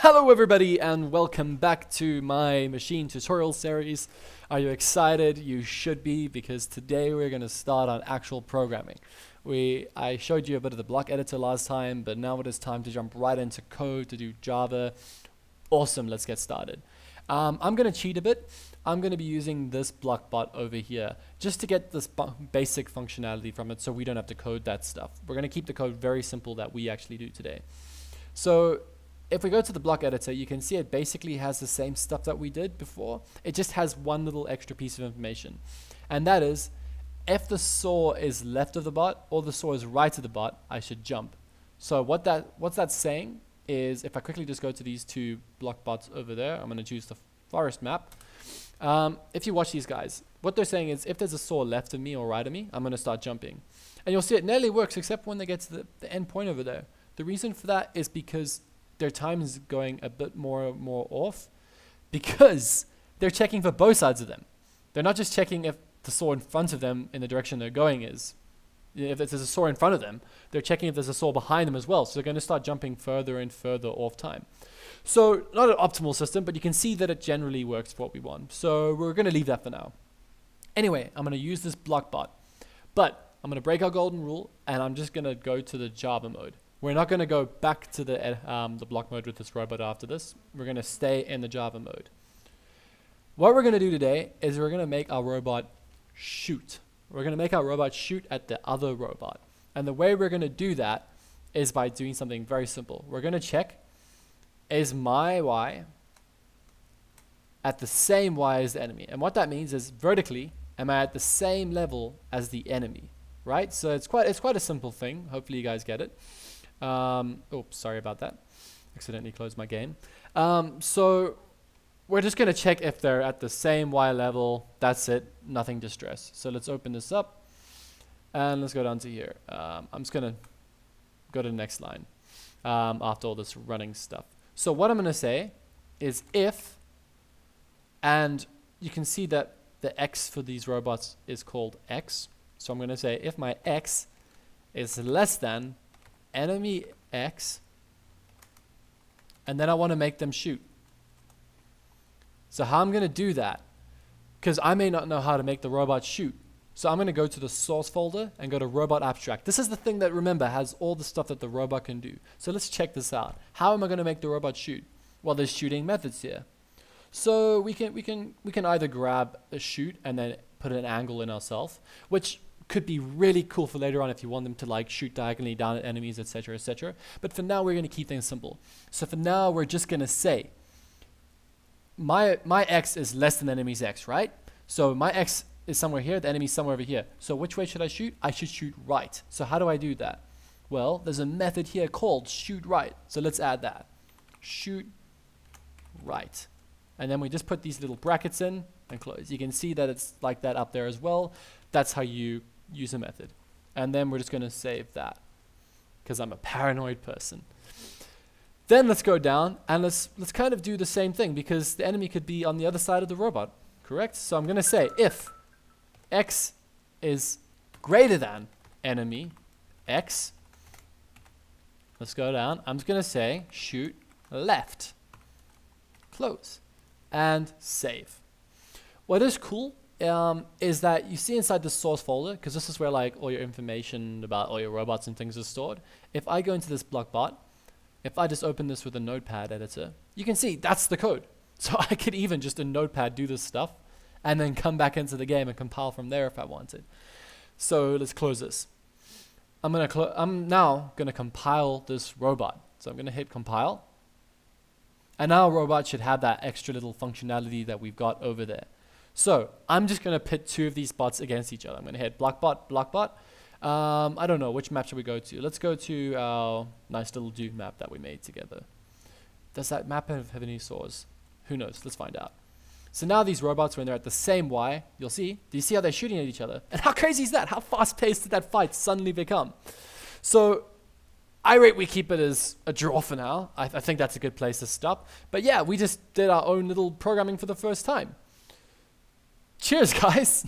Hello everybody and welcome back to my machine tutorial series. Are you excited? You should be, because today we're going to start on actual programming. I showed you a bit of the block editor last time, but now it is time to jump right into code to do Java. Awesome, let's get started. I'm going to cheat a bit. I'm going to be using this block bot over here just to get this basic functionality from it so we don't have to code that stuff. We're going to keep the code very simple that we actually do today. So if we go to the block editor, you can see it basically has the same stuff that we did before. It just has one little extra piece of information. And that is, if the saw is left of the bot or the saw is right of the bot, I should jump. So what's that saying is, if I quickly just go to these two block bots over there, I'm going to choose the forest map. If you watch these guys, what they're saying is, if there's a saw left of me or right of me, I'm going to start jumping. And you'll see it nearly works except when they get to the end point over there. The reason for that is because their time is going a bit more off, because they're checking for both sides of them. They're not just checking if the saw in front of them in the direction they're going is. If there's a saw in front of them, they're checking if there's a saw behind them as well. So they're going to start jumping further and further off time. So not an optimal system, but you can see that it generally works for what we want. So we're going to leave that for now. Anyway, I'm going to use this block bot, but I'm going to break our golden rule and I'm just going to go to the Java mode. We're not going to go back to the block mode with this robot after this. We're going to stay in the Java mode. What we're going to do today is we're going to make our robot shoot. We're going to make our robot shoot at the other robot. And the way we're going to do that is by doing something very simple. We're going to check, is my Y at the same Y as the enemy? And what that means is, vertically, am I at the same level as the enemy? Right? So it's quite a simple thing. Hopefully you guys get it. Oops, sorry about that. Accidentally closed my game. So we're just going to check if they're at the same Y level. That's it. Nothing to stress. So let's open this up and let's go down to here. I'm just going to go to the next line after all this running stuff. So what I'm going to say is if, and you can see that the X for these robots is called X. So I'm going to say if my X is less than enemy X, and then I want to make them shoot. So how I'm going to do that, because I may not know how to make the robot shoot, so I'm going to go to the source folder and go to robot abstract. This is the thing that, remember, has all the stuff that the robot can do. So let's check this out. How am I going to make the robot shoot? Well, there's shooting methods here. So we can either grab a shoot and then put an angle in ourselves, which could be really cool for later on if you want them to like shoot diagonally down at enemies, etc., etc. But for now, we're going to keep things simple. So for now, we're just going to say my X is less than the enemy's X, right? So my X is somewhere here, the enemy's somewhere over here. So which way should I shoot? I should shoot right. So how do I do that? Well, there's a method here called shoot right. So let's add that. Shoot right. And then we just put these little brackets in and close. You can see that it's like that up there as well. That's how you use a method. And then we're just going to save that, because I'm a paranoid person. Then let's go down and let's kind of do the same thing, because the enemy could be on the other side of the robot, correct? So I'm going to say if X is greater than enemy X, let's go down. I'm just going to say shoot left, close, and save. What is cool is that you see inside the source folder, because this is where like all your information about all your robots and things is stored. If I go into this block bot, if I just open this with a notepad editor, you can see that's the code. So I could even just in notepad do this stuff and then come back into the game and compile from there if I wanted. So let's close this. I'm now going to compile this robot. So I'm going to hit compile. And now our robot should have that extra little functionality that we've got over there. So I'm just going to pit two of these bots against each other. I'm going to hit block bot, block bot. I don't know, which map should we go to? Let's go to our nice little Duke map that we made together. Does that map have any saws? Who knows? Let's find out. So now these robots, when they're at the same Y, you'll see, do you see how they're shooting at each other? And how crazy is that? How fast-paced did that fight suddenly become? So I rate we keep it as a draw for now. I think that's a good place to stop. But yeah, we just did our own little programming for the first time. Cheers, guys.